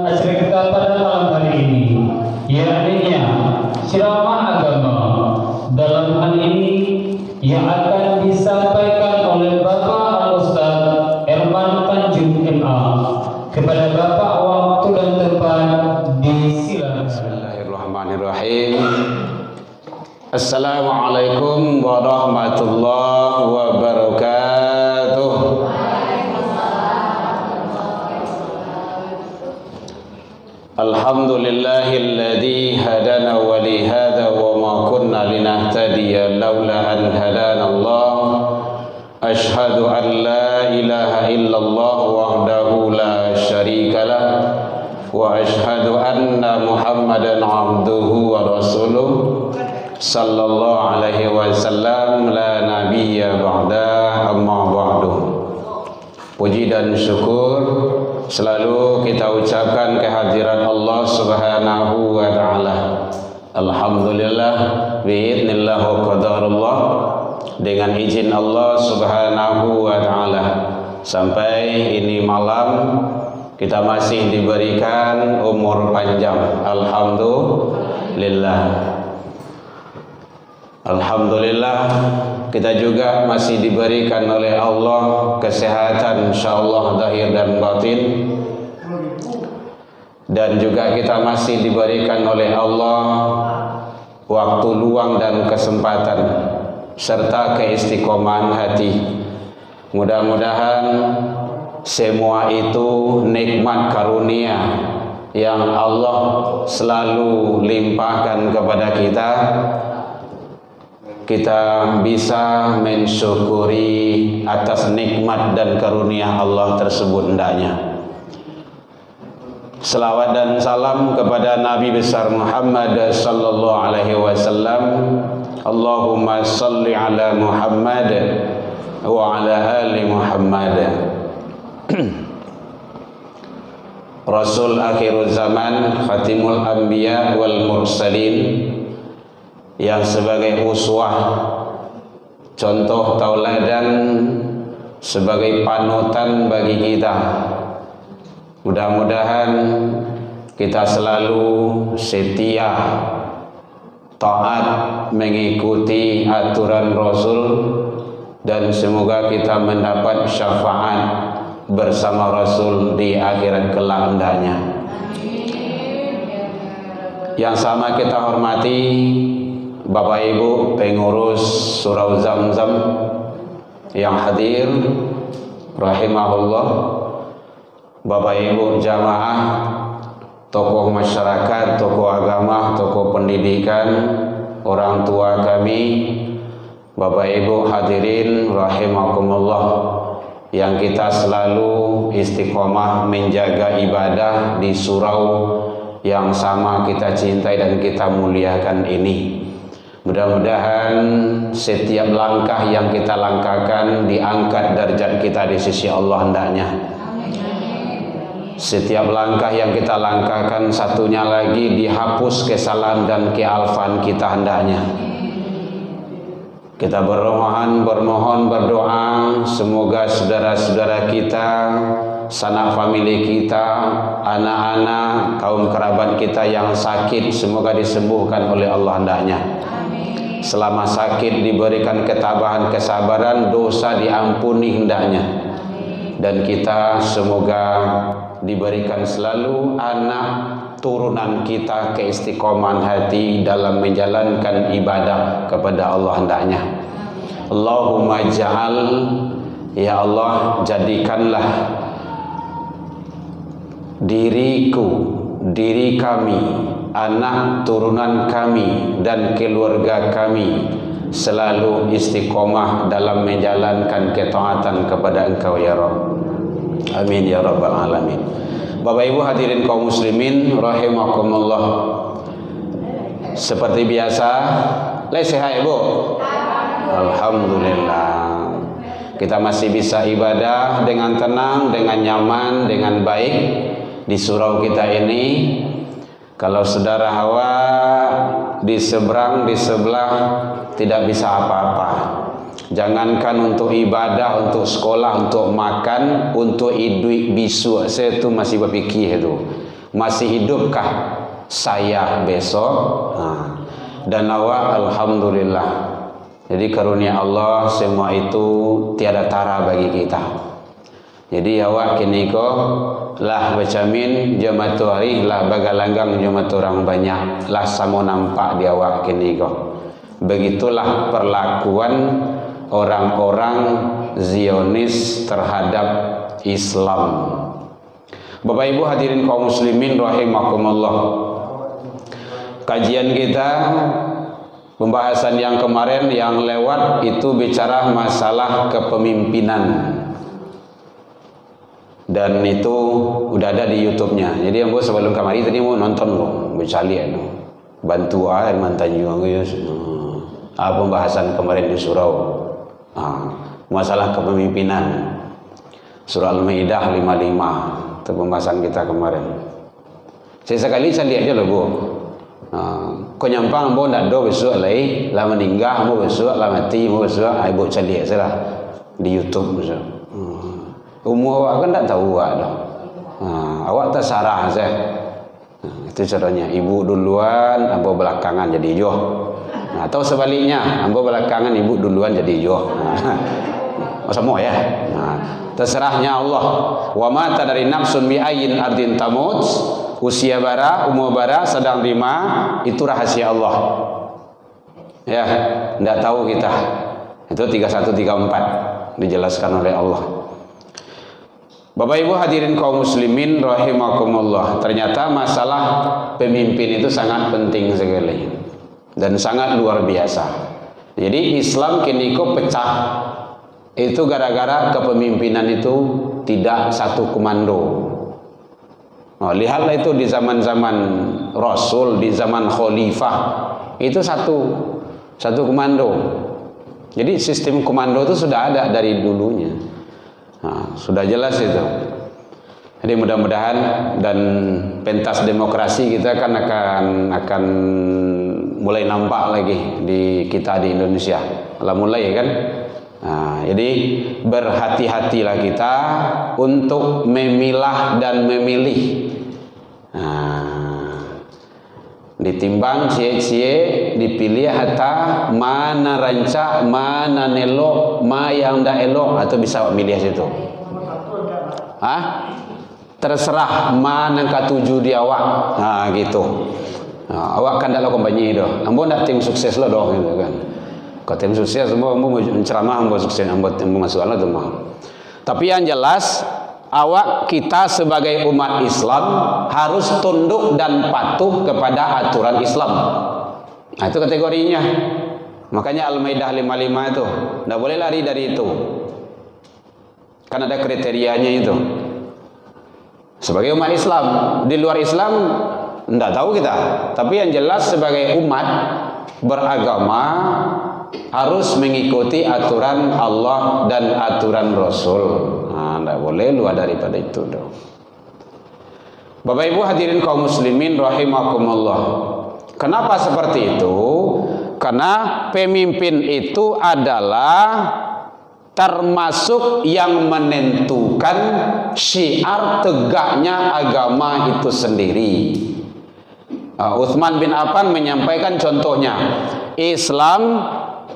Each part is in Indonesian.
acara kita pada malam hari ini, yakni ceramah agama. Dalam hal ini yang akan disampaikan oleh Bapak Al-Ustaz Herman Tanjung MA. Kepada Bapak waktu dan tempat disilakan. Bismillahirrahmanirrahim. Assalamualaikum warahmatullahi wabarakatuh. Alhamdulillahilladzi hadana wa li hadza wa ma kunna linahtadiya laula an hadana Allah. Asyhadu an la ilaha illallah wahdahu la syarikalah wa asyhadu anna Muhammadan abduhu wa rasuluh sallallahu alaihi wasallam la nabiyya ba'da amma ba'du. Puji dan syukur selalu kita ucapkan kehadiran Allah Subhanahu wa taala. Alhamdulillah biidznillah wa qadarullah, dengan izin Allah Subhanahu wa taala sampai ini malam kita masih diberikan umur panjang. Alhamdulillah. Alhamdulillah kita juga masih diberikan oleh Allah kesehatan insyaallah zahir dan batin, dan juga kita masih diberikan oleh Allah waktu luang dan kesempatan serta keistiqomahan hati. Mudah-mudahan semua itu nikmat karunia yang Allah selalu limpahkan kepada kita. Kita bisa mensyukuri atas nikmat dan karunia Allah tersebut hendaknya. Selawat dan salam kepada Nabi besar Muhammad sallallahu alaihi wasallam. Allahumma salli ala Muhammad wa ala ali Muhammad. Rasul akhirul zaman, khatimul anbiya wal mursalin, yang sebagai uswah, contoh tauladan, sebagai panutan bagi kita. Mudah-mudahan kita selalu setia, taat, mengikuti aturan Rasul, dan semoga kita mendapat syafaat bersama Rasul di akhirat kelak hendaknya. Yang sama kita hormati Bapak Ibu pengurus Surau Zamzam yang hadir rahimahullah, Bapak Ibu jamaah, tokoh masyarakat, tokoh agama, tokoh pendidikan, orang tua kami, Bapak Ibu hadirin rahimakumullah, yang kita selalu istiqomah menjaga ibadah di surau yang sama kita cintai dan kita muliakan ini. Mudah-mudahan setiap langkah yang kita langkahkan diangkat derajat kita di sisi Allah hendaknya. Setiap langkah yang kita langkahkan satunya lagi dihapus kesalahan dan kealfaan kita hendaknya. Kita bermohon berdoa semoga saudara-saudara kita, sanak famili kita, anak-anak, kaum kerabat kita yang sakit semoga disembuhkan oleh Allah hendaknya. Selama sakit diberikan ketabahan, kesabaran, dosa diampuni hendaknya. Dan kita semoga diberikan selalu anak turunan kita keistiqomahan hati dalam menjalankan ibadah kepada Allah hendaknya. Allahumma ja'al, ya Allah jadikanlah diriku, diri kami, anak turunan kami dan keluarga kami selalu istiqomah dalam menjalankan ketaatan kepada Engkau ya Rabb. Amin ya rabbal alamin. Bapak Ibu hadirin kaum muslimin rahimakumullah. Seperti biasa, sehat Ibu? Alhamdulillah. Kita masih bisa ibadah dengan tenang, dengan nyaman, dengan baik di surau kita ini. Kalau saudara hawa di seberang, di sebelah tidak bisa apa-apa. Jangankan untuk ibadah, untuk sekolah, untuk makan, untuk hidup bisu, saya itu masih berpikir itu. masih hidupkah saya besok? Dan awak alhamdulillah. Jadi karunia Allah semua itu tiada tara bagi kita. Jadi awak kini ko lah bercamin jematu hari lah bagalanggang jematu orang banyak lah samo nampak di awak kini ko. Begitulah perlakuan orang-orang Zionis terhadap Islam. Bapak Ibu hadirin kaum muslimin rahimakumullah. Kajian kita, pembahasan yang kemarin yang lewat itu bicara masalah kepemimpinan. Dan itu udah ada di YouTube-nya. Jadi ambo sebelum kamari tadi mau nonton loh, bercali bantu mantan juga guys. Pembahasan kemarin di surau. Masalah kepemimpinan. Surah Al-Maidah 55. Itu pembahasan kita kemarin. Saya lihat aja loh Bu. Kau nyampang ambo ndak do besok lagi, lah meninggal ambo besok, lah mati ambo besok, ibu cari salah di YouTube besok. Umur awak kan tak tahu awak dah. Awak terserah saya. Itu caranya. Ibu duluan, ambo belakangan jadi joh. Atau sebaliknya, ambo belakangan ibu duluan jadi joh. Semua ya. Terserahnya Allah. Wa mata dari nafsun bi ayyin ardin tamut. Usia bara, umur bara, sedang lima, itu rahasia Allah. Ya, tidak tahu kita. Itu 3134 dijelaskan oleh Allah. Bapak Ibu hadirin kaum muslimin rahimakumullah. Ternyata masalah pemimpin itu sangat penting sekali dan sangat luar biasa. Jadi Islam kini kok pecah. Itu gara-gara kepemimpinan itu tidak satu komando. Lihatlah itu di zaman-zaman Rasul, di zaman Khalifah, itu satu komando. Jadi sistem komando itu sudah ada dari dulunya. Sudah jelas itu. Jadi mudah-mudahan dan pentas demokrasi kita kan akan mulai nampak lagi di kita di Indonesia. Mulai kan. Jadi berhati-hatilah kita untuk memilah dan memilih. Ditimbang cie-cie dipilih hatta mana rancak, mana nelok, mana yang dah elok, atau bisa milih situ. Terserah mana katuju di awak. Gitu. Awak kan dah lakukan banyak itu. Ambo nak tim sukses lah dong gitu kan. Kalau tim sukses semua ambo menceramah ambo sukses ambo masalah tu mah. Tapi yang jelas awak kita sebagai umat Islam harus tunduk dan patuh kepada aturan Islam. Itu kategorinya. Makanya Al-Maidah 55 itu tidak boleh lari dari itu. Kan ada kriterianya itu. Sebagai umat Islam, di luar Islam tidak tahu kita. Tapi yang jelas sebagai umat beragama harus mengikuti aturan Allah dan aturan Rasul. Tidak boleh luar daripada itu dong. Bapak Ibu hadirin kaum muslimin rahimakumullah. Kenapa seperti itu? Karena pemimpin itu adalah termasuk yang menentukan syiar tegaknya agama itu sendiri. Utsman bin Affan menyampaikan contohnya, Islam,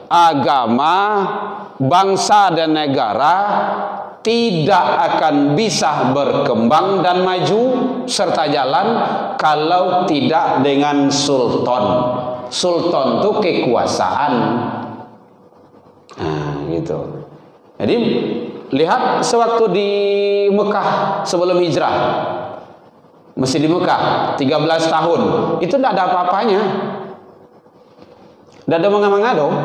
agama, bangsa dan negara tidak akan bisa berkembang dan maju serta jalan kalau tidak dengan sultan. Sultan itu kekuasaan. Gitu. Jadi lihat sewaktu di Mekah sebelum hijrah, masih di Mekah 13 tahun, itu tidak ada apa-apanya, tidak ada menganga-manga dong.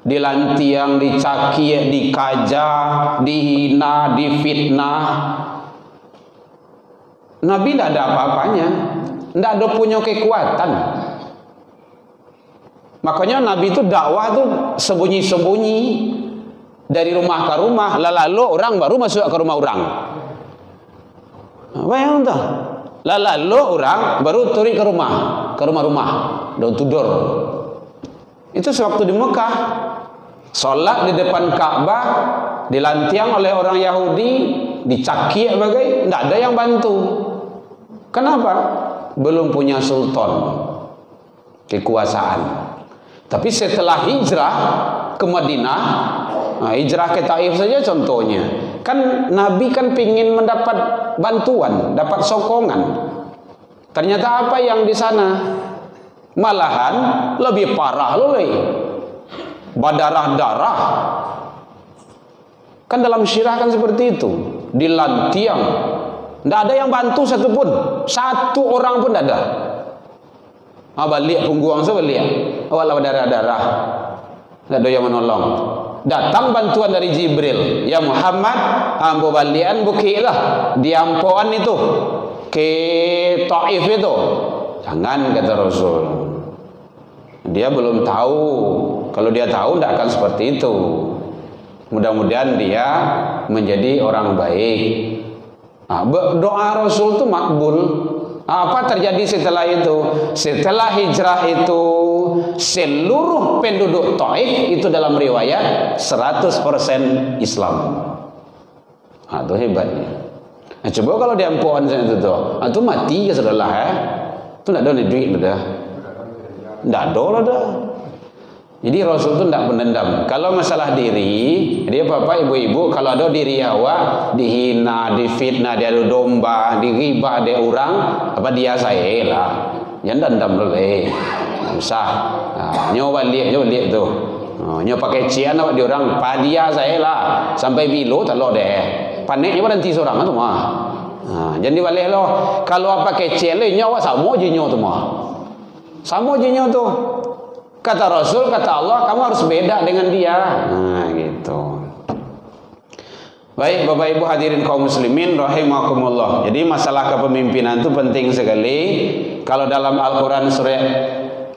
Dilantiang, dicaki, dikajah, dihina, difitnah. Nabi tidak ada apa-apanya, tidak ada punya kekuatan. Makanya Nabi itu dakwah tuh sembunyi-sembunyi dari rumah ke rumah, lalu orang baru masuk ke rumah orang. Bayang tuh, lalu orang baru turun ke rumah-rumah, door to door. Itu sewaktu di Mekah. Salat di depan Ka'bah dilantiang oleh orang Yahudi, dicaki bagai, tidak ada yang bantu. Kenapa? Belum punya sultan, kekuasaan. Tapi setelah hijrah ke Madinah, hijrah ke Taif saja contohnya, kan Nabi kan pingin mendapat bantuan, dapat sokongan. Ternyata apa yang di sana? Malahan lebih parah loh, berdarah-darah. Kan dalam syirah kan seperti itu, dilantiang, tidak ada yang bantu satupun, satu orang pun tidak ada. Balik pungguang balik, awal berdarah-darah, tidak ada yang menolong. Datang bantuan dari Jibril, ya Muhammad, ambo balian bukilah diampoan itu ke Taif itu. Jangan, kata Rasul. Dia belum tahu. Kalau dia tahu tidak akan seperti itu. Mudah-mudahan dia menjadi orang baik. Doa Rasul itu makbul. Apa terjadi setelah itu? Setelah hijrah itu, seluruh penduduk Taif itu dalam riwayat 100% Islam. Itu hebatnya. Coba kalau dia ampuan itu tuh, mati ya saudara Itu tidak ada duit dah. Tidak ada lah dah. Jadi Rasul itu tidak menendam. Kalau masalah diri, dia bapak ibu-ibu, kalau ada diri awak dihina, difitnah, dia ada domba, diribah dia orang, apa dia saya lah. Jangan dendam boleh. Usah. Nyoba lihat tu. Nyoba pakai cian awak di orang, padia saya lah. Sampai bilo tak lo deh. Paniknya berhenti seorang tu mah. Jadi boleh lo. Kalau apa kecil le nyawa sama je nyawa tu mah. Sama je nyawa tu. Kata Rasul, kata Allah, kamu harus beda dengan dia. Gitu. Baik, Bapak Ibu hadirin kaum muslimin rahimakumullah. Jadi masalah kepemimpinan itu penting sekali. Kalau dalam Al-Qur'an surah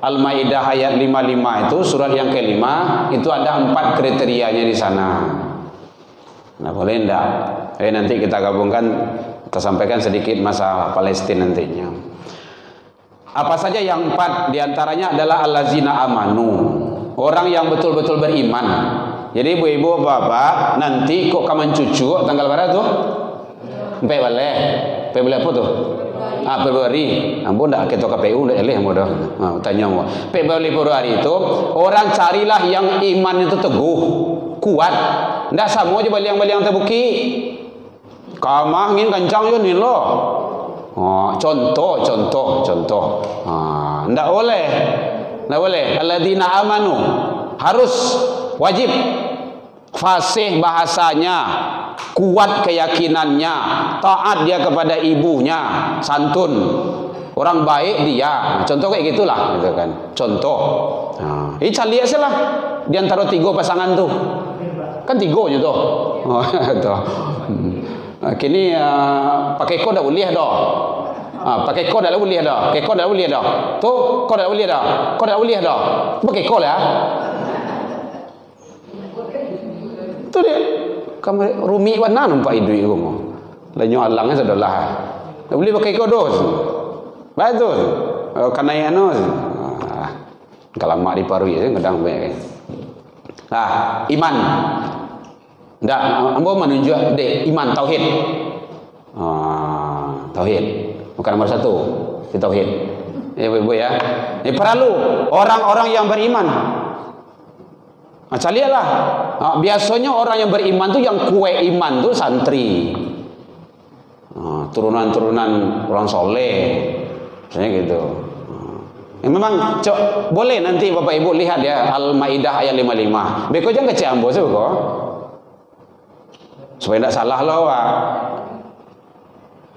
Al-Maidah ayat 55 itu, surat yang kelima, itu ada 4 kriterianya di sana. Nah, boleh enggak? Nanti kita gabungkan, kita sampaikan sedikit masalah Palestina nantinya. Apa saja yang 4? Diantaranya adalah allazina amanu, orang yang betul-betul beriman. Jadi ibu-ibu bapak, nanti kok kamu cucu tanggal berapa tuh? Februari apa tuh? Februari. Ampun dah ketua KPU dah eleh mudah. Tanya mau. Februari itu orang carilah yang iman itu teguh, kuat. Ndak sama aja baliang-baliang terbuki. Kamah ngin kencang yo ni lo. Contoh. Ndak boleh. Alladzina amanu, harus wajib fasih bahasanya, kuat keyakinannya, taat dia kepada ibunya, santun, orang baik dia. Contoh kayak gitulah, gitu kan. Contoh. Ini cari aja lah di antara 3 pasangan tuh. Kan 3 nya tuh. Kini pakai kod dah boleh dah. Pakai kod dah boleh dah. Pakai kod dah boleh dah. Tu kod dah boleh dah. Kod dah boleh dah. Pakai kod ya. Tu dia. Kamu rumi mana nampak duit kamu? Lanyo alangnya sadalah. Dah boleh pakai kod dos. Betul. Kanai anu. Kalau mak diparui kadang baik. Iman. Ndak, ambo menunjuk dek iman tauhid. Tauhid. Bukan nomor 1. Di tauhid. Ya ibu ya. Perlu orang-orang yang beriman. Macam lihatlah. Biasanya orang yang beriman tu yang kue iman tu santri. Turunan-turunan orang soleh. Misalnya gitu. Memang boleh nanti Bapak Ibu lihat ya Al-Maidah ayat 55. Beko jangan kecil ambo sebeko. Supaya tidak salah loh,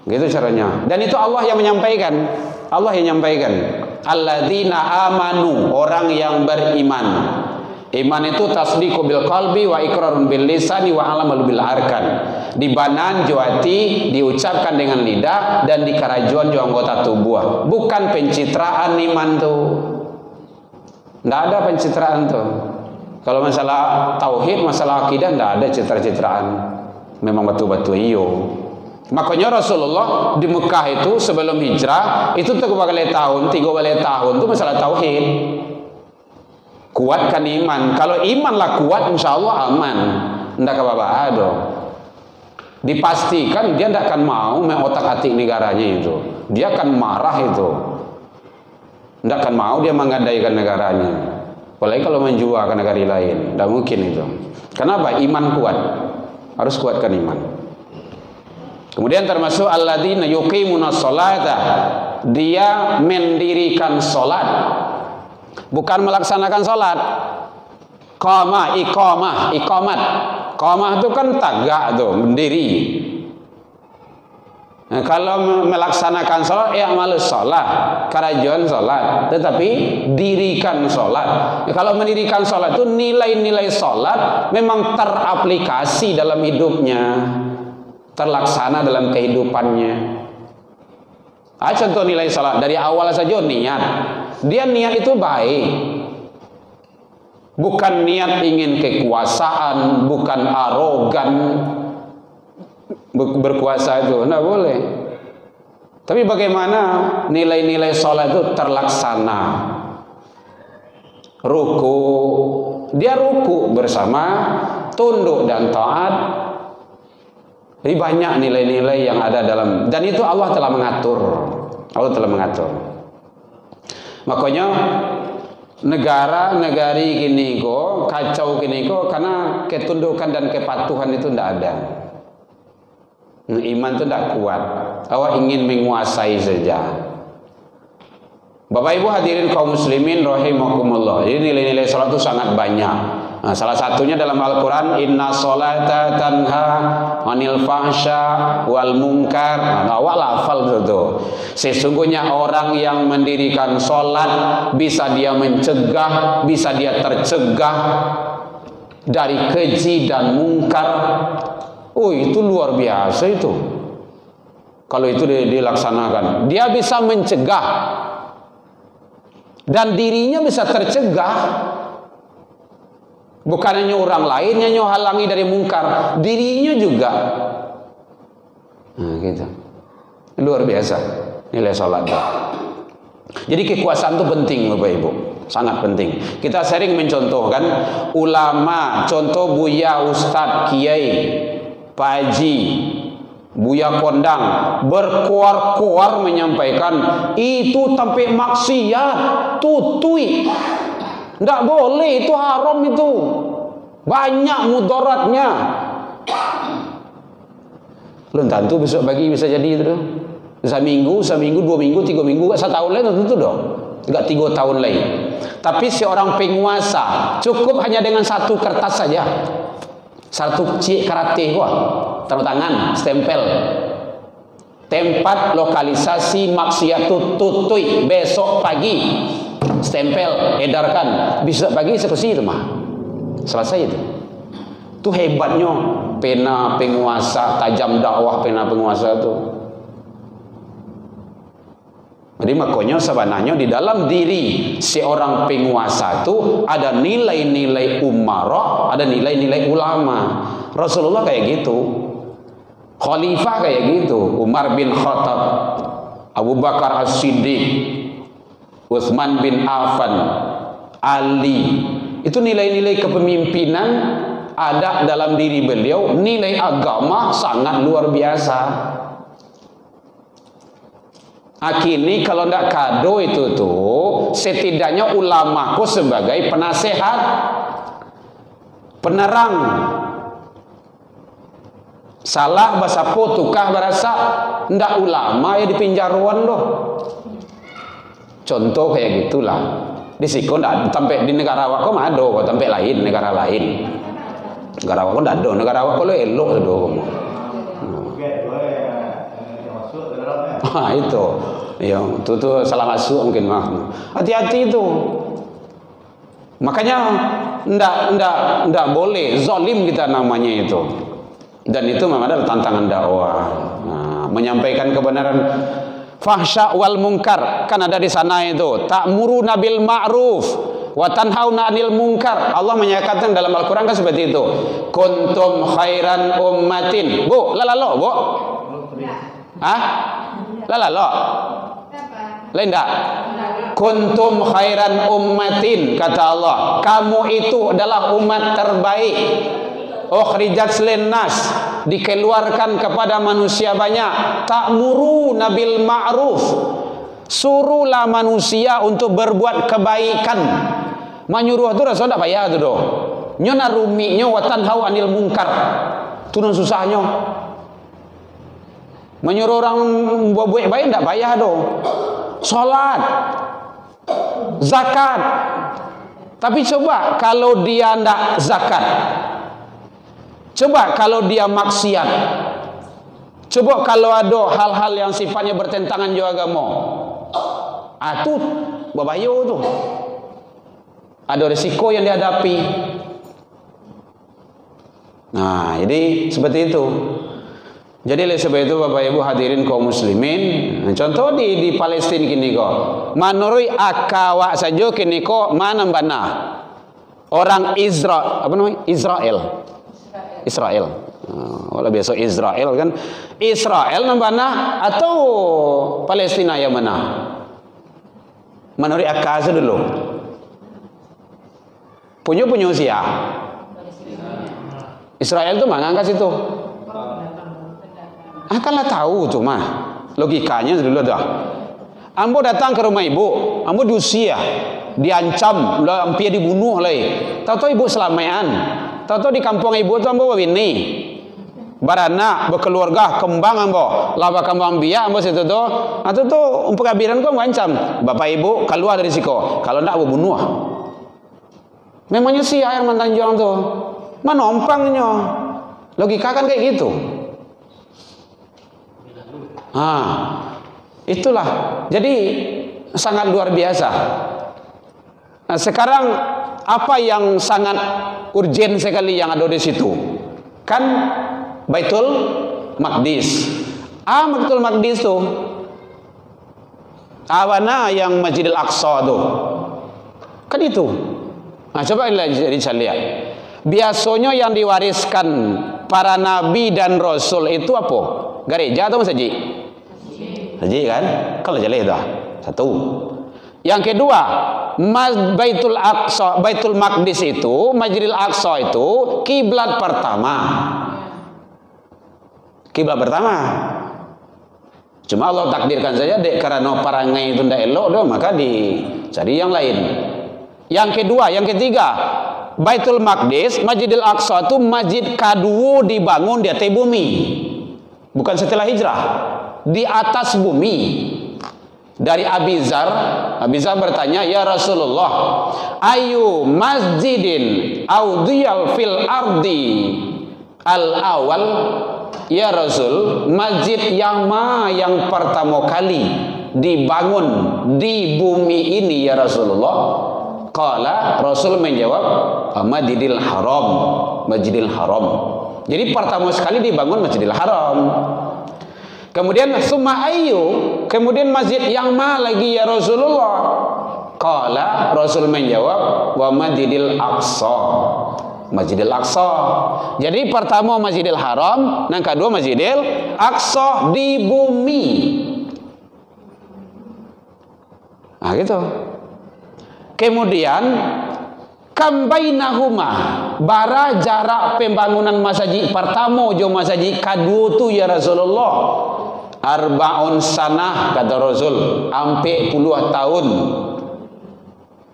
gitu caranya. Dan itu Allah yang menyampaikan. Allah yang menyampaikan. Alladzina amanu, orang yang beriman. Iman itu tasdiqu bil qalbi wa iqrarun bil lisani wa amalu bil arkan. Dibanan juati, diucapkan dengan lidah dan dikarajuan juga anggota tubuh. Bukan pencitraan iman tuh. Tidak ada pencitraan tuh. Kalau masalah tauhid, masalah akidah tidak ada citra-citraan. Memang betul-betul iyo. Makanya Rasulullah di Mekah itu sebelum hijrah itu 3 tahun itu masalah tauhid. Kuatkan iman. Kalau imanlah kuat, insya Allah aman. Ndak apa-apa ada. dipastikan dia tidak akan mau mengotak-atik negaranya itu. Dia akan marah itu. Tidak akan mau dia menggadaikan negaranya. Apalagi kalau menjual ke negara lain, tidak mungkin itu. Kenapa? Iman kuat. Harus kuatkan iman. Kemudian termasuk alladzina yuqimunas sholata, dia mendirikan salat, bukan melaksanakan salat. Iqamah. Qamah itu kan tagak tuh, berdiri. Nah, kalau melaksanakan salat, i'malus shalah, karajon salat, tetapi dirikan salat. Kalau mendirikan salat itu nilai-nilai salat memang teraplikasi dalam hidupnya, terlaksana dalam kehidupannya. Contoh nilai salat dari awal saja niat. Dia niat itu baik. Bukan niat ingin kekuasaan, bukan arogan, berkuasa itu, tidak boleh. Tapi bagaimana nilai-nilai sholat itu terlaksana? Ruku, dia ruku bersama, tunduk dan taat. Jadi banyak nilai-nilai yang ada dalam, dan itu Allah telah mengatur. Allah telah mengatur. Makanya negara-negari gini kok kacau gini kok karena ketundukan dan kepatuhan itu tidak ada. Iman itu tidak kuat. Awak ingin menguasai saja. Bapak Ibu hadirin kaum muslimin rahimakumullah. Jadi nilai-nilai salat itu sangat banyak. Nah, salah satunya dalam Al-Quran, inna sholata tanha anil fahsya wal munkar. Nah, awak lafal itu. Sesungguhnya orang yang mendirikan sholat bisa dia mencegah, bisa dia tercegah dari keji dan mungkar. Oh, itu luar biasa itu. Kalau itu dilaksanakan, dia bisa mencegah dan dirinya bisa tercegah. Bukan hanya orang lain yang halangi dari mungkar, dirinya juga. Nah, gitu. Luar biasa nilai salat. Jadi kekuasaan itu penting, Bapak Ibu, sangat penting. Kita sering mencontohkan ulama, contoh Buya Ustadz Kiai, Pak Haji, Buya Kondang berkuar-kuar menyampaikan itu sampai maksiat, tutui. Tidak boleh, itu haram itu. Banyak mudaratnya. Belum tentu besok pagi bisa jadi itu. Seminggu, 2 minggu, 3 minggu, 1 tahun lain tentu dong. Enggak 3 tahun lain. Tapi seorang penguasa cukup hanya dengan 1 kertas saja. 1 cik karate tanda tangan, stempel. Tempat lokalisasi maksiat tutui besok pagi. Stempel, edarkan, bisa pagi eksekusi itu mah. Selesai itu. Itu hebatnya pena penguasa, tajam dakwah pena penguasa itu. Jadi makanya sebenarnya di dalam diri seorang penguasa itu ada nilai-nilai umara, ada nilai-nilai ulama. Rasulullah kayak gitu. Khalifah kayak gitu. Umar bin Khattab, Abu Bakar As-Siddiq, Utsman bin Affan, Ali. Itu nilai-nilai kepemimpinan ada dalam diri beliau. Nilai agama sangat luar biasa. Akhirnya kalau tidak kado itu tuh, setidaknya ulamaku sebagai penasehat, penerang. Salah bahasa tukah berasa ndak ulama ya dipinjaruan doh. Contoh kayak gitulah. Di siko ndak sampai di negara awak kok ada kok sampai lain negara lain. Negara awak kok ndak ada, negara awak kok elok do kamu. Itu. Ya, itu salah masuk mungkin mah. Hati-hati itu. Makanya ndak boleh zalim kita namanya itu. Dan itu memang adalah tantangan dakwah. Nah, menyampaikan kebenaran. Fahsya wal munkar kan ada di sana itu. Ta'muruna bil ma'ruf wa tanhauna 'anil munkar. Allah menyatakan dalam Al-Qur'an kan seperti itu. Kuntum khairan ummatin. Bu, lalalo, Bu. Hah? Lalalo. Lain enggak? Kuntum khairan ummatin kata Allah. Kamu itu adalah umat terbaik. Ukhrijat linnas. dikeluarkan kepada manusia banyak. Ta'muruna bil ma'ruf, suruhlah manusia untuk berbuat kebaikan. Menyuruh tu Rasul tak payah tu doh. Nyo narumi nyo wa tanhau anil munkar. Tu non susahnya. Menyuruh orang buat baik tak payah doh. Salat, zakat. Tapi coba kalau dia ndak zakat, coba kalau dia maksiat, coba kalau ada hal-hal yang sifatnya bertentangan dengan agama, itu berbahaya tu. Ada risiko yang dihadapi. Nah, jadi seperti itu. Jadi oleh sebab itu Bapak Ibu hadirin kaum muslimin, contoh di Palestina kini kok, menurut akawak saja kini kok mana bana orang Israel, apa namanya Israel. Walau biasa Israel kan, Israel nambana atau Palestina yang mana? Menurut akal dulu. Punya siapa? Israel tu mana angkat situ? Akanlah tahu tu mah. Logikanya dulu dah. Ambo datang ke rumah ibu, ambo diusir, diancam, hampir dibunuh lagi. Tahu-tahu ibu selamaian. Tahu-tahu di kampung ibu tu ambo bini. Baranak, berkeluarga, kembang ambo. Laba kembang biak ambo situ tu. Atau tu pengkabiran kau mengancam. Bapak ibu keluar dari siko. Kalau ndak ambo bunuh. Memangnya si air mantanjuang tu. Menompangnya. Logika kan kayak gitu. Itulah. Jadi sangat luar biasa. Nah, sekarang apa yang sangat urgen sekali yang ada di situ? Kan Baitul Maqdis. Baitul Maqdis tu. Awana yang Masjidil Aqsa tu. Kan itu. Nah, coba lihat. Biasanya yang diwariskan para nabi dan rasul itu apa? Gereja atau masjid? Masjid kan? Kalau jelas dah. Satu. Yang kedua, Baitul Aqsa, Baitul Maqdis itu, Masjidil Aqsa itu kiblat pertama. Kiblat pertama. Cuma Allah takdirkan saja dek karena parangai itu ndak elok doh, maka dicari yang lain. Yang kedua, yang ketiga, Baitul Maqdis, Masjidil Aqsa itu masjid kedua dibangun di atas bumi. Bukan setelah hijrah, di atas bumi. Dari Abi Zar bertanya, ya Rasulullah, ayu masjidin audiyal fil ardi al awal, ya Rasul, masjid yang pertama kali dibangun di bumi ini ya Rasulullah? Qala, Rasul menjawab, Masjidil Haram, Masjidil Haram. Jadi pertama sekali dibangun Masjidil Haram. Kemudian summa ayyu, kemudian masjid yang mana lagi ya Rasulullah? Qala, Rasul menjawab, wa Masjidil Aqsa, Masjidil Aqsa. Jadi pertama Masjidil Haram, yang kedua Masjidil Aqsa di bumi. Nah gitu. Kemudian kambainahuma, bara jarak pembangunan masjid pertama jo masjid kedua tu ya Rasulullah, arbaun sanah kata Rasul, ampe puluh tahun.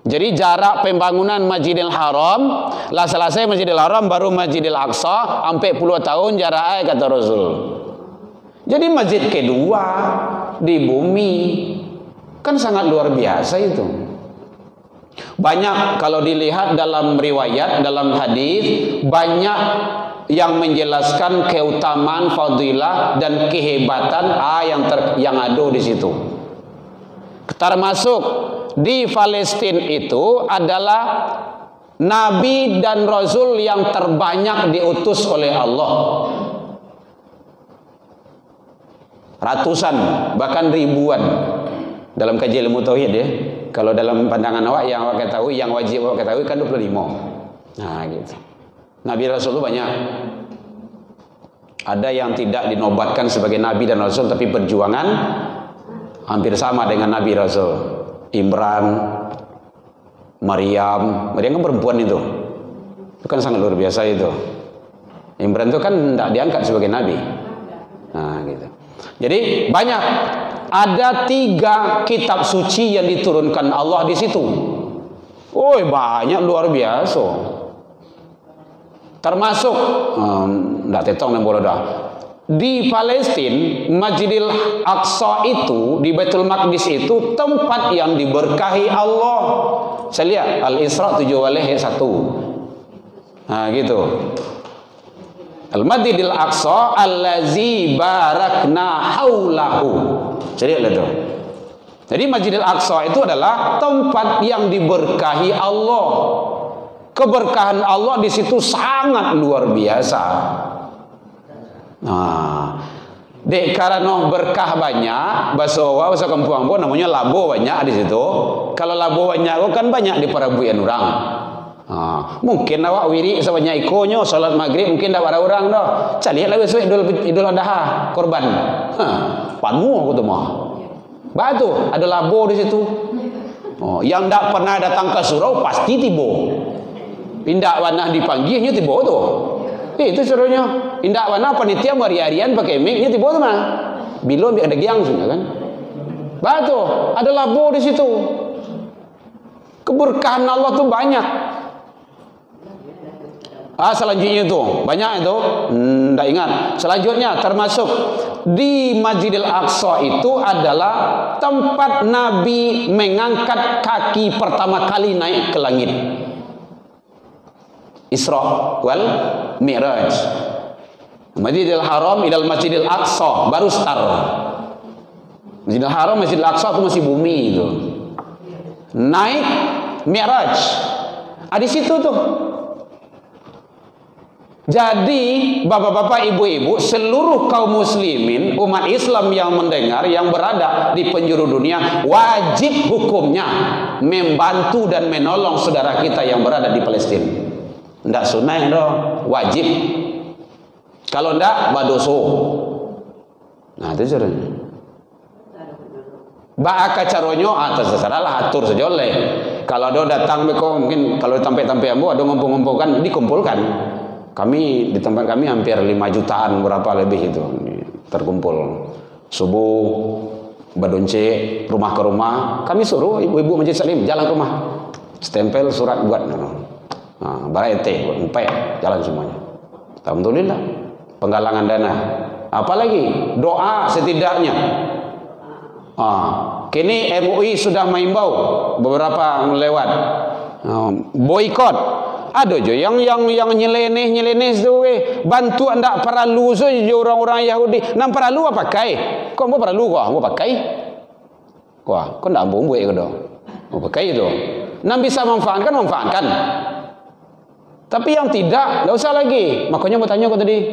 Jadi jarak pembangunan Masjidil Haram, lah selesai Masjidil Haram baru Masjidil Aqsa, ampe puluh tahun jarak kata Rasul. Jadi masjid kedua di bumi, kan sangat luar biasa itu. Banyak kalau dilihat dalam riwayat, dalam hadis, banyak yang menjelaskan keutamaan, fadilah dan kehebatan yang ada di situ. Termasuk di Palestina itu adalah nabi dan rasul yang terbanyak diutus oleh Allah. Ratusan, bahkan ribuan. Dalam kajian ilmu tauhid ya. Kalau dalam pandangan awak yang awak ketahui, yang wajib awak ketahui kan 25. Nah gitu. Nabi Rasul itu banyak. Ada yang tidak dinobatkan sebagai Nabi dan Rasul, tapi perjuangan hampir sama dengan Nabi Rasul. Imran, Maryam kan perempuan itu. Itu kan sangat luar biasa itu. Imran itu kan tidak diangkat sebagai nabi. Nah, gitu. Jadi banyak, ada 3 kitab suci yang diturunkan Allah di situ. Oh, banyak, luar biasa. Termasuk tidak tetong dan bola dah. Di Palestina, Masjidil Aqsa itu, di Baitul Maqdis itu tempat yang diberkahi Allah. Saya lihat Al-Isra 7:1. Nah, gitu. Al-Masjidil Aqsa allazi barakna haulahu. Jadi lihat tuh. Jadi Masjidil Aqsa itu adalah tempat yang diberkahi Allah. Keberkahan Allah di situ sangat luar biasa. Nah, dek karena berkah banyak, bahasa kampung pun namanya labo banyak di situ. Kalau labo banyak kan banyak di parabuyan orang. Mungkin awak wiri sebanyak ikonyo salat maghrib mungkin dak ada orang dah. Cari lah besok Idul Adha korban. Panu aku tu mah. Batu ada labo di situ. Yang dak pernah datang ke surau pasti tibo. Indak wanah dipanggilnya tibo tu. Itu suruhnya. Indak wanah panitia hari-harian pakai mic-nya tibo tu mah. Belum ada giang sudah kan. Batu ada labo di situ. Keberkahan Allah tu banyak. Selanjutnya itu banyak itu, tidak ingat. Selanjutnya termasuk di Masjidil Aqsa itu adalah tempat Nabi mengangkat kaki pertama kali naik ke langit. Isra wal Mi'raj. Masjidil Haram ilal Masjidil Aqsa baru start. Masjidil Haram, Masjidil Aqsa itu masih bumi itu. Naik Mi'raj. Di situ tuh. Jadi bapak-bapak, ibu-ibu, seluruh kaum muslimin, umat Islam yang mendengar, yang berada di penjuru dunia, wajib hukumnya membantu dan menolong saudara kita yang berada di Palestina. Tidak sunnah dong, wajib. Kalau tidak, badoso. Nah itu caranya. Baka caronyo atas sesaralah atur sejoleh. Kalau ada datang beko mungkin kalau tampe-tampe ambo ada ngumpul-ngumpulkan dikumpulkan. Kami di tempat kami hampir 5 jutaan berapa lebih itu terkumpul. Subuh badonce rumah ke rumah, kami suruh ibu-ibu Masjid Salim jalan ke rumah. Stempel surat buat barete buat empat jalan semuanya. Alhamdulillah penggalangan dana. Apalagi doa setidaknya. Kini MUI sudah mengimbau beberapa lewat boikot. Ada je yang nyeleneh tu bantu ndak perlu saja orang-orang Yahudi. Nam perlu apa pakai? Kau mau perlu kau mau pakai? Kau ndak mau buat ke dah. Mau pakai itu. Nam bisa manfaatkan. Tapi yang tidak usah lagi. Makanya mau tanya kau tadi.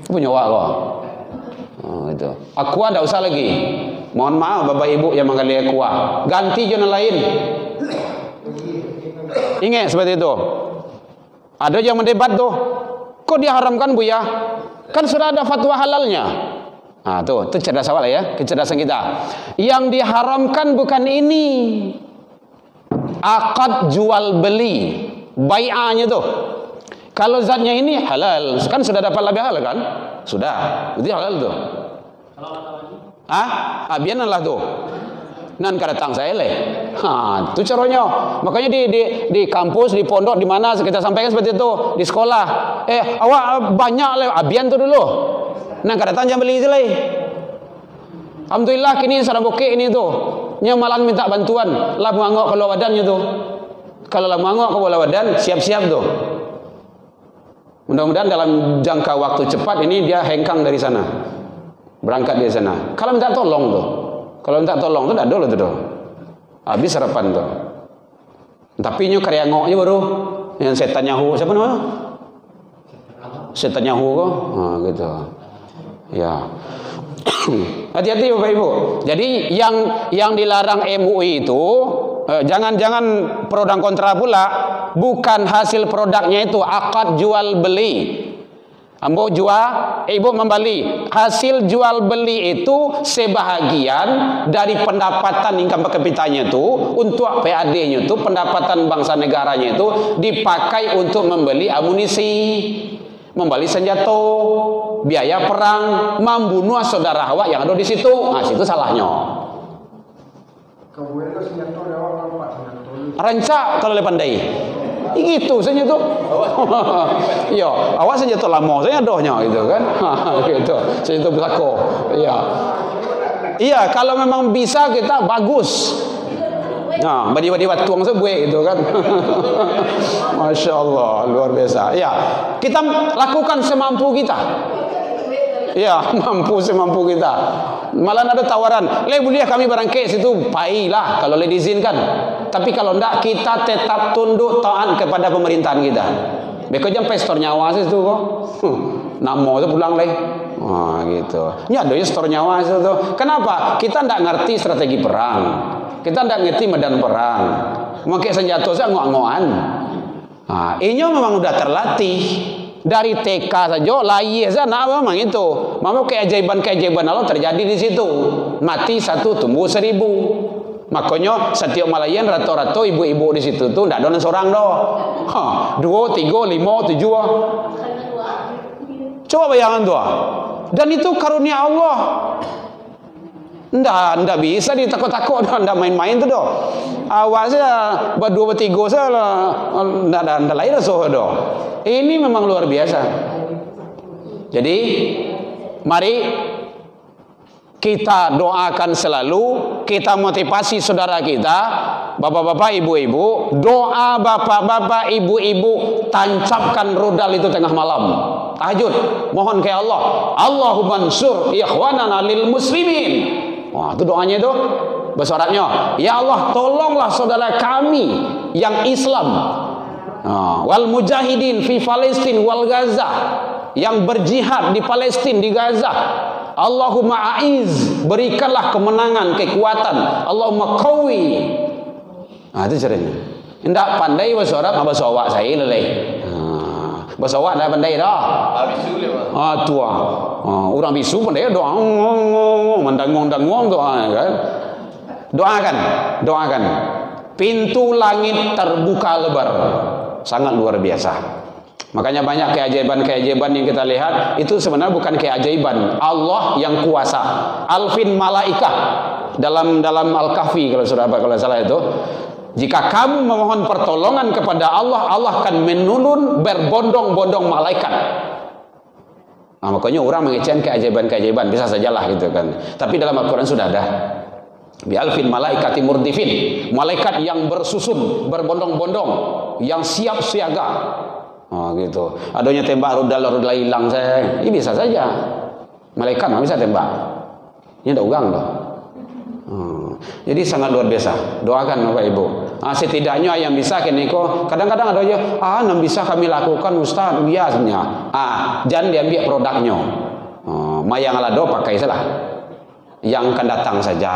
Kau punya wak kau. Itu. Aqua ndak usah lagi. Mohon maaf bapak ibu yang mengali aqua. Ganti zona lain. Ingat seperti itu. Ada yang mendebat tuh, kok diharamkan bu ya? Kan sudah ada fatwa halalnya. Nah tuh, itu cerdas awal ya, kecerdasan kita. Yang diharamkan bukan ini, akad jual beli, bai'ahnya tuh. Kalau zatnya ini halal, kan sudah dapat lebih halal kan? Sudah, itu halal tuh. Biarlah tuh. Nan datang saya leh. Itu caranya. Makanya di kampus, di pondok, di mana kita sampaikan seperti itu, di sekolah. Awak banyak leh, abian tu dulu. Nan datang jangan beli leh. Alhamdulillah kini sarang bokeh ini tu. Nya malah minta bantuan, lah mangok kalau wadannya tu. Kalau lah mangok kalau wadan, siap-siap tu. Mudah-mudahan dalam jangka waktu cepat ini dia hengkang dari sana. Berangkat dari sana. Kalau minta tolong tu. Kalau minta tolong tu dah dulu tu dah. Habis sarapan tu. Tapi nyo karya ngoknya baru yang setan Yahu siapa namanya? Setan Yahu kok. Gitu. Ya. Hati-hati Bapak Ibu. Jadi yang dilarang MUI itu jangan pro dan kontra pula. Bukan hasil produknya itu akad jual beli. Ambo jual, ibu membeli. Hasil jual beli itu sebahagian dari pendapatan income per kapitanya itu untuk PAD-nya itu pendapatan bangsa negaranya itu dipakai untuk membeli amunisi. membeli senjata, biaya perang, membunuh saudara awak yang ada di situ. Nah, situ salahnya. Rancak kalau le pandai. Gitu senjata. Iya, awak senjata lama, saya adohnya gitu kan. Gitu. Senjata belako. Iya. Iya, kalau memang bisa kita bagus. Nah, badi-badi tuang sebuah itu kan. Masya Allah, luar biasa. Ya, kita lakukan semampu kita. Ya, mampu semampu kita. Malah ada tawaran, le boleh kami barangke situ, pailah kalau le diizinkan. Tapi kalau enggak, kita tetap tunduk taat kepada pemerintahan kita. Beko jam pestor nyawa situ kok. Namo itu pulang lagi. Wah, gitu. Ya, ada store nyawa situ. Kenapa? Kita enggak ngerti strategi perang. Kita tidak ngerti medan perang. Memakai senjata saya ngoan-ngoan. Nah, ini memang sudah terlatih dari TK saja. Lahir sana memang itu. Memang keajaiban-keajaiban Allah terjadi di situ. Mati 1, tumbuh 1000. Makanya setiap Malayan rata-rata ibu-ibu di situ tuh tidak ada seorang doh. 2, 3, 5, 7. Coba bayangkan tuh. Dan itu karunia Allah. Ndak bisa ditakut-takut, ndak main-main tu doh. Awak saya berdua bertiga saya ndak lain so doh. Ini memang luar biasa. Jadi mari kita doakan selalu, kita motivasi saudara kita, bapak-bapak, ibu-ibu, doa bapak-bapak, ibu-ibu, tancapkan rudal itu tengah malam. Tahajud, mohon ke Allah, Allahumma ansur ikhwanana lil muslimin. Wah, itu doanya itu bersoratnya, ya Allah tolonglah saudara kami yang Islam, wal mujahidin fi Palestin wal Gaza, yang berjihad di Palestina, di Gaza. Allahumma aiz, berikanlah kemenangan, kekuatan. Allahumma qawi. Nah, itu caranya. Tidak pandai bersorat, bahasa awak saya leleh. Bahasa awak dah pandai dah. Tua. Orang bisu pandai doa. Mendangong-dangong doa kan. Doakan. Pintu langit terbuka lebar. Sangat luar biasa. Makanya banyak keajaiban-keajaiban yang kita lihat itu sebenarnya bukan keajaiban. Allah yang kuasa. Alfin malaikah dalam Al-Kahfi kalau salah itu. Jika kamu memohon pertolongan kepada Allah, Allah akan menurun berbondong-bondong malaikat. Nah, makanya orang mengecen keajaiban-keajaiban bisa sajalah gitu kan. Tapi dalam Al-Quran sudah ada. Bi'alfin malaikati murdifin, malaikat yang bersusun berbondong-bondong, yang siap siaga. Oh, gitu. Adanya tembak rudal hilang saya. Ini bisa saja. Malaikat nggak bisa tembak. Ini ada ugang loh. Jadi sangat luar biasa. Doakan Bapak Ibu. Setidaknya yang bisa kini kok. Kadang-kadang ada aja. Yang bisa kami lakukan Ustaz. Biasanya. Jangan diambil produknya. Mayang alado pakai salah. Yang akan datang saja.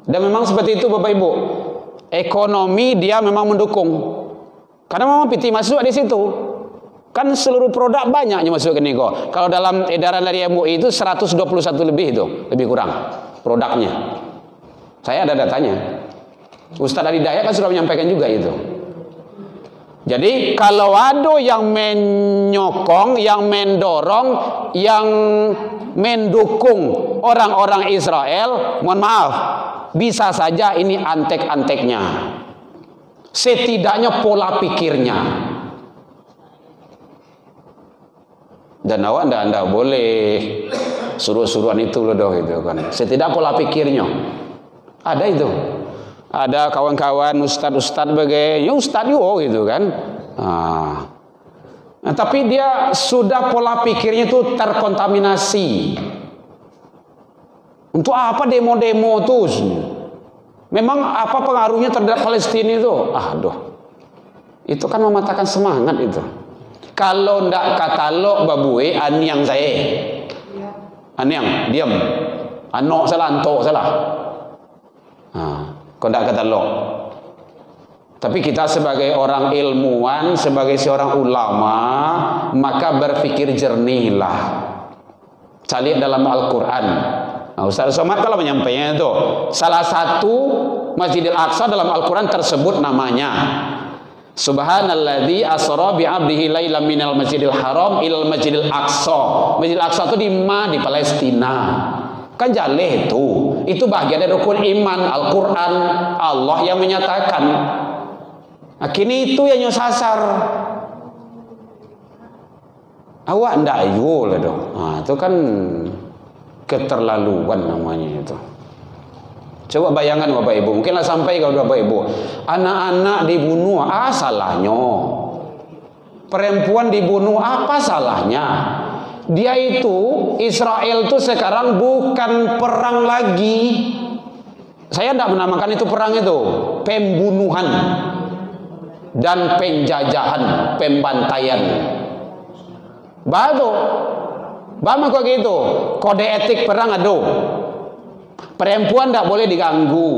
Dan memang seperti itu Bapak Ibu. Ekonomi dia memang mendukung. Karena memang PT masuk di situ. Kan seluruh produk banyaknya masuk ke Niko. Kalau dalam edaran dari MUI itu 121 lebih itu, lebih kurang produknya. Saya ada datanya. Ustadz Adi Dayat kan sudah menyampaikan juga itu. Jadi kalau ada yang menyokong, yang mendorong, yang mendukung orang-orang Israel, mohon maaf, bisa saja ini antek-anteknya. Setidaknya pola pikirnya. Dan awak anda boleh suruh-suruhan itu loh gitu kan. Setidak pola pikirnya. Ada itu. Ada kawan-kawan ustad-ustad bagai ustad juga gitu kan. Nah, tapi dia sudah pola pikirnya itu terkontaminasi. Untuk apa demo-demo tuh? Memang apa pengaruhnya terhadap Palestina itu? Itu kan mematahkan semangat itu. Kalau ndak katalog babue aniang saya. Aniang, diam. Anok salah, antok salah. Kau ndak katalog. Tapi kita sebagai orang ilmuwan, sebagai seorang ulama, maka berpikir jernihlah. Cari dalam Al-Quran. Nah, Ustaz Somad kalau menyampaikan itu, salah satu Masjidil Aqsa dalam Al-Quran tersebut namanya. Subhanalladzi asra bi 'abdihi lailan minal masjidil haram ilal masjidil aqsa. Masjidil aqsa itu di Palestina. Kan jaleh itu. Itu bagian dari rukun iman, Al-Qur'an, Allah yang menyatakan. Nah, kini itu yang nyasar. Awak ndak ayo lah dong. Nah, itu kan keterlaluan namanya itu. Coba bayangkan Bapak Ibu, mungkinlah sampai ke Bapak Ibu, anak-anak dibunuh, salahnya? Perempuan dibunuh, apa salahnya? Dia itu, Israel itu sekarang bukan perang lagi. Saya tidak menamakan itu perang itu, pembunuhan dan penjajahan, pembantaian. Baru, bama kok gitu, kode etik perang ada. Perempuan tidak boleh diganggu,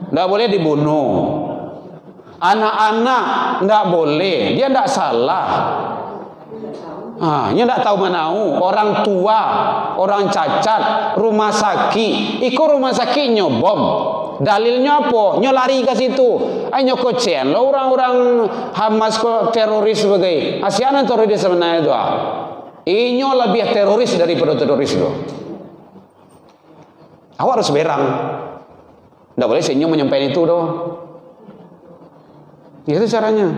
tidak boleh dibunuh. Anak-anak tidak boleh, dia tidak salah. Dia tidak tahu menau. Orang tua, orang cacat, rumah sakit, ikut rumah sakit nyobom. Dalilnya apa? Nyo lari ke situ. Nyo kocen lo orang-orang Hamas kok teroris sebagai. Asianan teroris sebenarnya itu. Inyo lebih teroris daripada teroris itu. Awak harus berang. Tidak boleh senyum menyampaikan itu doh. Itu caranya.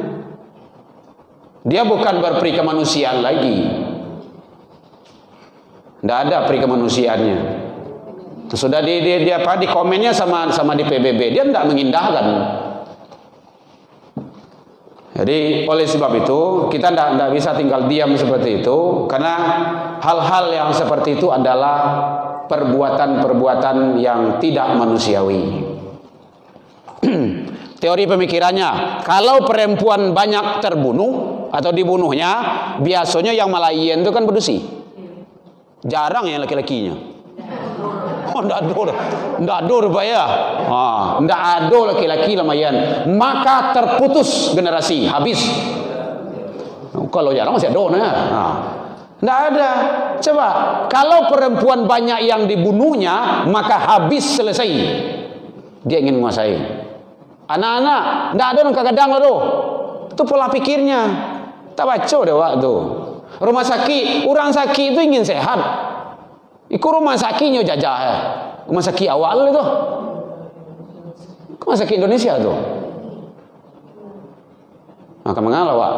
Dia bukan berperi kemanusiaan lagi. Tidak ada peri kemanusiaannya. Sudah dia di komennya sama di PBB, dia tidak mengindahkan. Jadi oleh sebab itu kita tidak bisa tinggal diam seperti itu, karena hal-hal yang seperti itu adalah perbuatan-perbuatan yang tidak manusiawi. Teori pemikirannya, kalau perempuan banyak terbunuh atau dibunuhnya, biasanya yang Malayan itu kan berdusi. Jarang yang laki-lakinya. Ndak ada rupanya. Ndak ada laki-laki lumayan. Maka terputus generasi, habis. Kalau jarang masih ada ndak ada. Coba, kalau perempuan banyak yang dibunuhnya, maka habis, selesai. Dia ingin menguasai. Anak-anak, ndak ada yang kadang lah. Itu pola pikirnya. Tak baca deh waktu. Rumah sakit, orang sakit itu ingin sehat. Ikut rumah sakitnya jajah ya. Rumah sakit awal itu. Rumah sakit Indonesia itu. Maka mengalah Pak.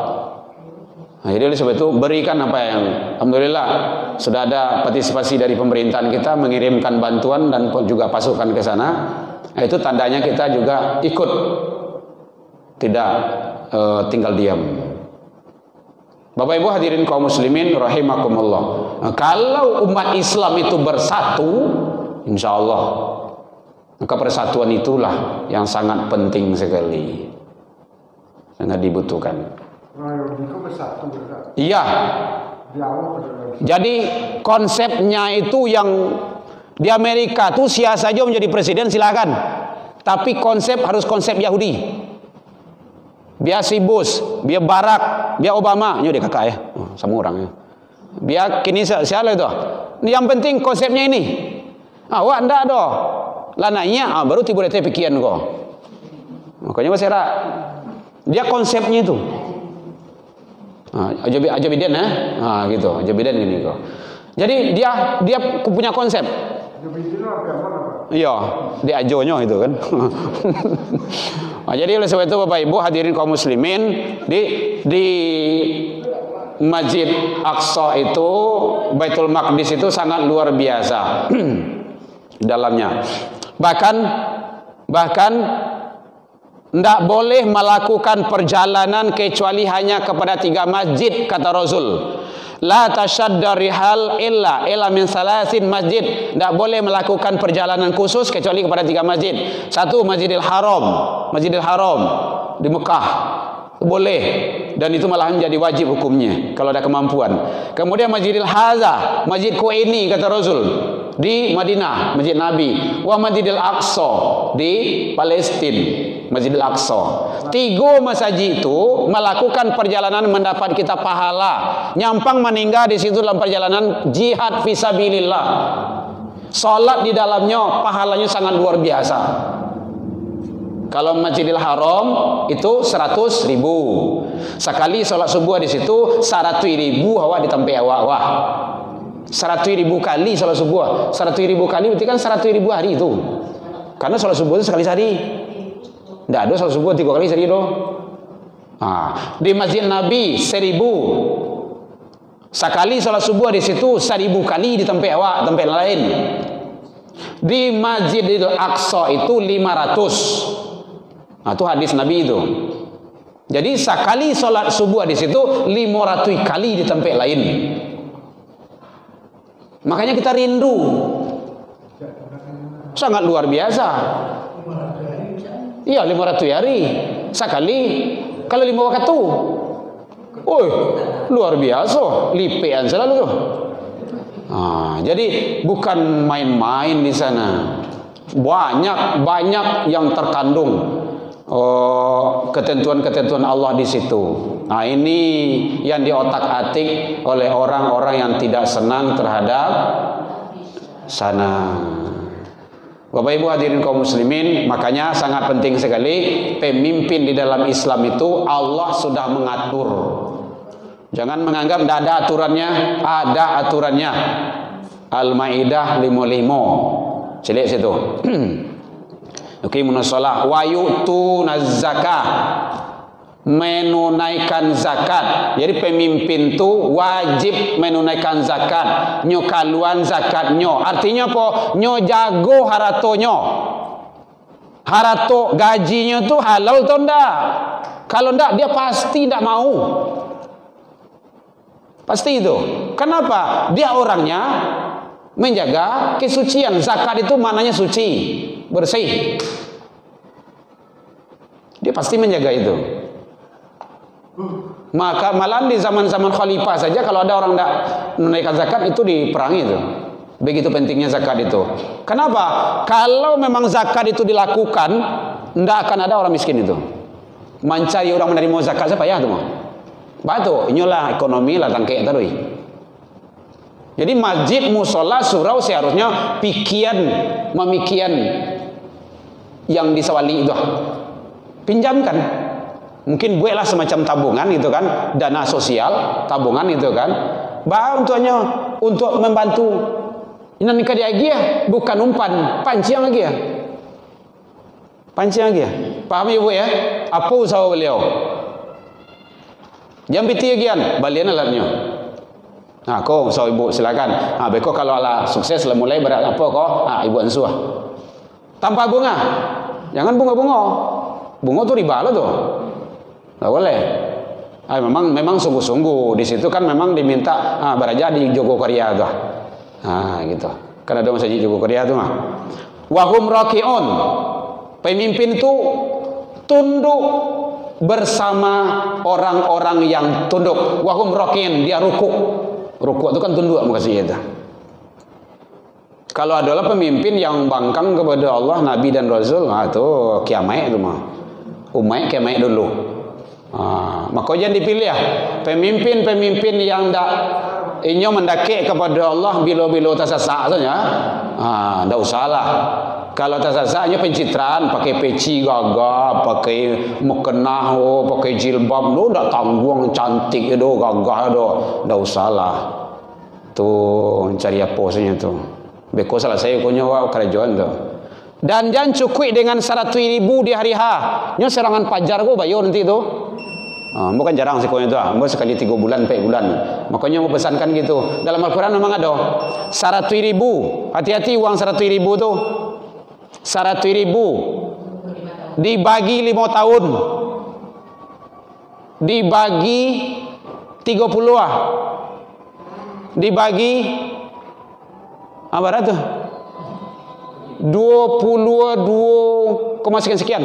Nah, jadi oleh sebab itu berikan apa yang, alhamdulillah sudah ada partisipasi dari pemerintahan kita mengirimkan bantuan dan juga pasukan ke sana. Nah, itu tandanya kita juga ikut, tidak tinggal diam. Bapak Ibu hadirin kaum muslimin rahimakumullah. Nah, kalau umat Islam itu bersatu, insya Allah, maka persatuan itulah yang sangat penting sekali, sangat dibutuhkan. Iya. Jadi konsepnya itu yang di Amerika tuh siapa saja menjadi presiden silakan, tapi konsep harus konsep Yahudi. Biar si Bush, biar Barack, biar Obama, ini dia kakak ya, sama orangnya. Biar kini siapa itu? Yang penting konsepnya ini. Awak ndak ada. Lananya, baru tiba tiba pikiran kok. Makanya masih ada. Dia konsepnya itu. Aja biden ya, gitu. Aja biden gini kok. Jadi dia punya konsep. Iya, di ajonya itu kan. Nah, jadi oleh sebab itu Bapak Ibu hadirin kaum muslimin, di Masjid Aqsa itu, Baitul Maqdis itu sangat luar biasa dalamnya. Bahkan tidak boleh melakukan perjalanan kecuali hanya kepada 3 masjid, kata Rasul. La tashadda rihal illa min salasin masjid. Tidak boleh melakukan perjalanan khusus kecuali kepada 3 masjid. 1 Masjidil Haram di Mekah. Boleh, dan itu malah menjadi wajib hukumnya kalau ada kemampuan. Kemudian Masjidil Haza, Masjid Kuwaini kata Rasul, di Madinah, Masjid Nabi. Wa Masjidil Aqsa di Palestina, Masjidil Aqsa. 3 masjid itu melakukan perjalanan mendapat kita pahala. Nyampang meninggal di situ dalam perjalanan jihad fisabilillah. Salat di dalamnya pahalanya sangat luar biasa. Kalau Masjidil Haram itu 100.000. Sekali solat subuh di situ 100.000 awak di tempat awak. Wah. 100.000 kali solat subuh. 100.000 kali berarti kan 100.000 hari itu. Karena solat subuh itu sekali sehari. Tidak ada solat subuh 3 kali sehari doh. Di Masjid Nabi 1.000. Sekali solat subuh di situ 1.000 kali di tempat awak, tempat lain. Di Masjidil Aqsa itu 500. Itu hadis Nabi itu. Jadi sekali solat subuh di situ 500 kali di tempat lain. Makanya kita rindu. Sangat luar biasa. Iya, 500 hari sekali. Kalau 5 waktu tu, luar biasa, lipean selalu tu. Jadi bukan main-main di sana. Banyak yang terkandung ketentuan-ketentuan Allah di situ. Ini yang diotak-atik oleh orang-orang yang tidak senang terhadap sana. Bapak Ibu hadirin kaum muslimin, makanya sangat penting sekali pemimpin di dalam Islam itu Allah sudah mengatur. Jangan menganggap tidak ada aturannya, ada aturannya. Al-Maidah 55. Cek situ. Yuqimunus shalah wa yu'tunaz zakah. Menunaikan zakat. Jadi pemimpin tu wajib menunaikan zakat. Nyo kaluan zakat nyo. Artinya apa? Nyo jago harato nyo. Harato gajinya tu halal atau enggak? Kalau enggak dia pasti enggak mau. Pasti itu. Kenapa? Dia orangnya menjaga kesucian. Zakat itu maknanya suci, bersih. Dia pasti menjaga itu. Maka malah di zaman-zaman khalifah saja kalau ada orang tidak menunaikan zakat itu diperangi itu. Begitu pentingnya zakat itu. Kenapa? Kalau memang zakat itu dilakukan, tidak akan ada orang miskin itu. Mencari orang menerima zakat siapa ya tu mah? Batu, inilah ekonomi lah tangkek tadi. Jadi masjid, musola, surau seharusnya memikian yang disawali itu. Pinjamkan. Mungkin buatlah semacam tabungan gitu kan, dana sosial, tabungan itu kan. Untuk membantu. Ini nikah dia lagi ya, bukan umpan, pancing lagi ya. Pancing lagi ya. Paham ibu ya? Apa usaha beliau? Jam piti gian, balian alatnya. Kau usaha ibu silakan. Beko kalau ala sukses lah mulai berat apa kau? Ibu ansuah. Tanpa bunga. Jangan bunga-bunga. Bunga tu riba lah tu. Tak boleh. Memang sungguh-sungguh di situ kan memang diminta beraja di Joko Korea tu. Gitu. Kan ada masjid Joko Korea tu mah. Wahum rakiun. Pemimpin tu tunduk bersama orang-orang yang tunduk. Wahum rakiun, dia rukuk. Rukuk tu kan tunduk makasih itu. Kalau adalah pemimpin yang bangkang kepada Allah, Nabi dan Rasul, tu kiamai tu mah. Umai kiamai dulu. Maka jangan dipilih ya. Pemimpin-pemimpin yang inyo mendakik kepada Allah bila-bila tersasak saja. Tak usahlah. Kalau tersasaknya pencitraan, pakai peci gagah, pakai mukena, pakai jilbab, tak tanggung cantik itu gagah itu. Tak usahlah. Tu cari apa saja tu. Beko salah saya punya kerajaan tu. Dan jangan cukup dengan 100.000 di hari H. Nyo serangan pajar ko bayar nanti tu. Bukan jarang sih konya tu. Sekali 3 bulan, 4 bulan. Makanya mau pesankan gitu. Dalam Al-Quran memang ada 100.000. Hati-hati uang 100.000 tu. 100.000 dibagi 5 tahun. Dibagi 30 lah. Dibagi berapa tu? 22, sekian.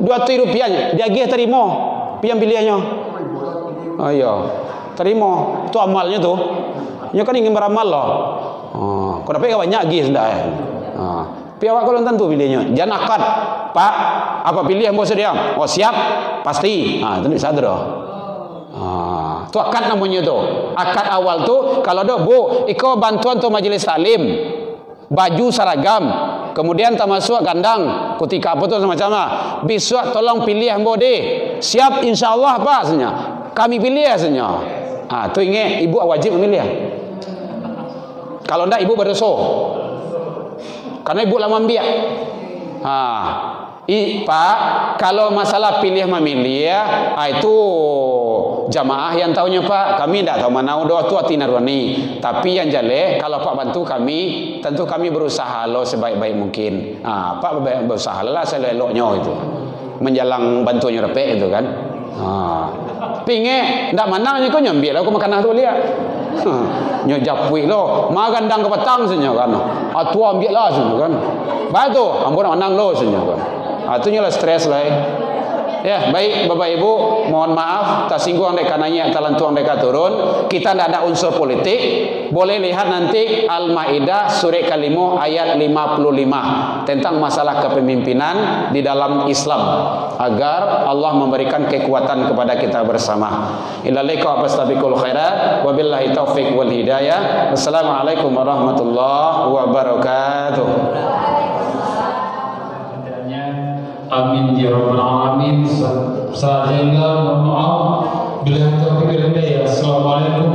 200 rupiah dia gih terima piang pilihannya. Iya, terima. Tu amalnya tu. Nya kan ingin beramal lah. Kau dapat banyak gih sudah. Pi awak kalau tentu pilihnya. Jangan akad. Pak, apa pilih yang bos dia? Oh siap, pasti. Itu bisa dah. Tu akad namanya tu. Akad awal tu kalau ada bu, iko bantuan tu majelis taklim. Baju seragam. Kemudian termasuk gandang ketika apa tu macam mana? Besok tolong pilih hamba deh. Siap insya-Allah Pak sebenarnya. Kami pilih sebenarnya. Tu ingat ibu wajib memilih. Kalau ndak ibu berdosa. Karena ibu lama ambil. Pak, kalau masalah pilih memilih itu jamaah yang tahunya Pak. Kami tidak tahu mana doa tu hati narwani. Tapi yang jelas kalau Pak bantu kami, tentu kami berusaha lo sebaik-baik mungkin. Pak berusaha lah seleloknya itu. Menjalang bantunya repek itu kan. Pinge ndak manang kau nyambil aku makan tu lihat. Nyo japui lo, magandang ke petang sebenarnya kan. Atu ambil lah sebenarnya kan. Batu, ampun manang lo sebenarnya kan. Itu nyolah stres lah. Ya, baik Bapak Ibu, mohon maaf tersinggung deka nanya talantuang deka turun. Kita tidak ada unsur politik. Boleh lihat nanti Al-Maidah surah ke-5 ayat 55 tentang masalah kepemimpinan di dalam Islam agar Allah memberikan kekuatan kepada kita bersama. Ilaika wastabiqul khairat wabillahi taufik wal hidayah. Wassalamualaikum warahmatullahi wabarakatuh. Amin ya rabbal alamin. Saya mohon maaf bila taufiq dan hidayah. Assalamualaikum